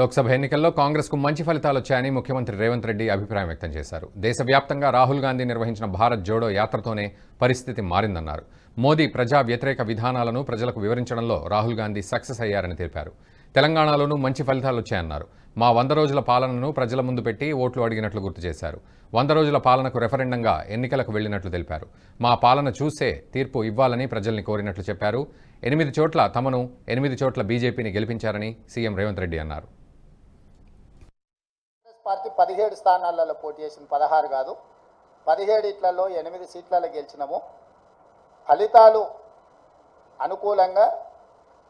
లోక్సభ ఎన్నికల్లో కాంగ్రెస్కు మంచి ఫలితాలు వచ్చాయని ముఖ్యమంత్రి రేవంత్ రెడ్డి అభిప్రాయం వ్యక్తం చేశారు. దేశవ్యాప్తంగా రాహుల్ గాంధీ నిర్వహించిన భారత్ జోడో యాత్రతోనే పరిస్థితి మారిందన్నారు. మోదీ ప్రజా వ్యతిరేక విధానాలను ప్రజలకు వివరించడంలో రాహుల్ గాంధీ సక్సెస్ అయ్యారని తెలిపారు. తెలంగాణలోనూ మంచి ఫలితాలు వచ్చాయన్నారు. మా 100 రోజుల పాలనను ప్రజల ముందు పెట్టి ఓట్లు అడిగినట్లు గుర్తు చేశారు. 100 రోజుల పాలనకు రెఫరెండంగా ఎన్నికలకు వెళ్లినట్లు తెలిపారు. మా పాలన చూసే తీర్పు ఇవ్వాలని ప్రజల్ని కోరినట్లు చెప్పారు. 8 చోట్ల తమను 8 చోట్ల బీజేపీని గెలిపించారని సీఎం రేవంత్ రెడ్డి అన్నారు. పార్టీ 17 స్థానాలలో పోటీ చేసిన 16 కాదు 17 ఇట్లలో 8 సీట్లలో గెలిచినాము. ఫలితాలు అనుకూలంగా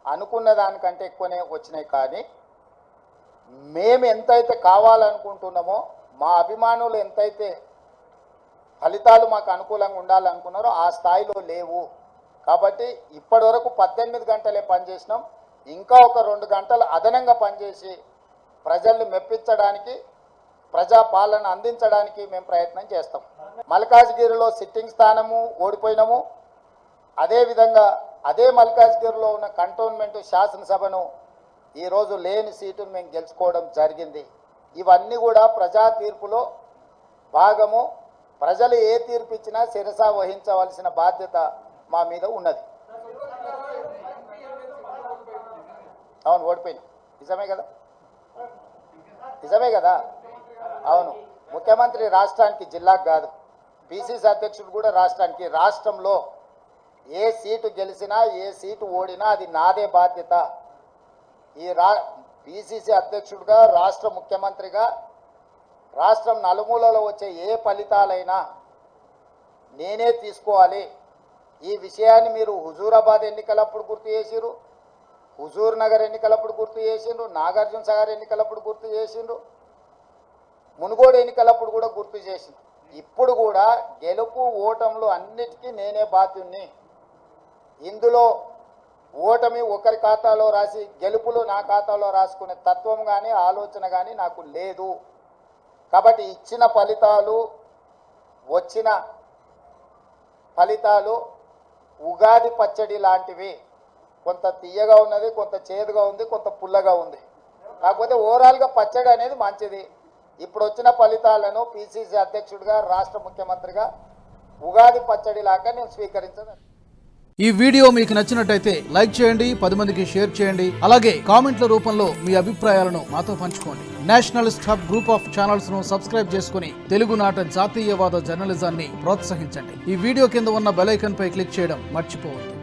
అనుకున్న దానికంటే ఎక్కువనే వచ్చినాయి. కానీ మేము ఎంతైతే కావాలనుకుంటున్నామో మా అభిమానులు ఎంతైతే ఫలితాలు మాకు అనుకూలంగా ఉండాలనుకున్నారో ఆ స్థాయిలో లేవు. కాబట్టి ఇప్పటివరకు 18 గంటలే పనిచేసినాం. ఇంకా ఒక 2 గంటలు అదనంగా పనిచేసి ప్రజల్ని మెప్పించడానికి ప్రజా పాలన అందించడానికి మేము ప్రయత్నం చేస్తాం. మల్కాజ్గిరిలో సిట్టింగ్ స్థానము ఓడిపోయినాము. అదేవిధంగా అదే మల్కాజ్గిరిలో ఉన్న కంటోన్మెంట్ శాసనసభను ఈరోజు లేని సీటును మేము గెలుచుకోవడం జరిగింది. ఇవన్నీ కూడా ప్రజా తీర్పులో భాగము. ప్రజలు ఏ తీర్పు ఇచ్చినా శిరస వహించవలసిన బాధ్యత మా మీద ఉన్నది. అవును, ఓడిపోయింది. నిజమే కదా, నిజమే కదా. అవును, ముఖ్యమంత్రి రాష్ట్రానికి, జిల్లాకు కాదు. పిసిసి అధ్యక్షుడు కూడా రాష్ట్రానికి. రాష్ట్రంలో ఏ సీటు గెలిచినా ఏ సీటు ఓడినా అది నాదే బాధ్యత. ఈ పిసిసి అధ్యక్షుడిగా, రాష్ట్ర ముఖ్యమంత్రిగా రాష్ట్రం నలుమూలలో వచ్చే ఏ ఫలితాలైనా నేనే తీసుకోవాలి. ఈ విషయాన్ని మీరు హుజూరాబాద్ ఎన్నికలప్పుడు గుర్తు చేసిరు, హుజూర్ నగర్ ఎన్నికలప్పుడు గుర్తు చేసిండ్రు, నాగార్జున సాగర్ ఎన్నికలప్పుడు గుర్తు చేసిండ్రు, మునుగోడు ఎన్నికలప్పుడు కూడా గుర్తు చేసిండ్రు. ఇప్పుడు కూడా గెలుపు ఓటములు అన్నిటికీ నేనే బాధ్యుణ్ణి. ఇందులో ఓటమి ఒకరి ఖాతాలో రాసి గెలుపులు నా ఖాతాలో రాసుకునే తత్వం కానీ ఆలోచన కానీ నాకు లేదు. కాబట్టి ఇచ్చిన ఫలితాలు, వచ్చిన ఫలితాలు ఉగాది పచ్చడి లాంటివి. కొంత తీయగా ఉన్నది, కొంత చేదుగా ఉంది, కొంత పుల్లగా ఉంది. కాకపోతే ఓవరాల్గా పచ్చడి అనేది మంచిది. ఇప్పుడు వచ్చిన ఫలితాలను పిసిసి అధ్యక్షుడిగా, రాష్ట్ర ముఖ్యమంత్రిగా ఉగాది పచ్చడి లాగా నేను స్వీకరించను. ఈ వీడియో మీకు నచ్చినట్టయితే లైక్ చేయండి, 10 మందికి షేర్ చేయండి. అలాగే కామెంట్ల రూపంలో మీ అభిప్రాయాలను మాతో పంచుకోండి. Nationalist hub group of channels ను సబ్స్క్రైబ్ చేసుకుని తెలుగునాట జాతీయవాద జర్నలిజాన్ని ప్రోత్సహించండి. ఈ వీడియో కింద ఉన్న బెల్ ఐకాన్ పై క్లిక్ చేయడం మర్చిపోవద్దు.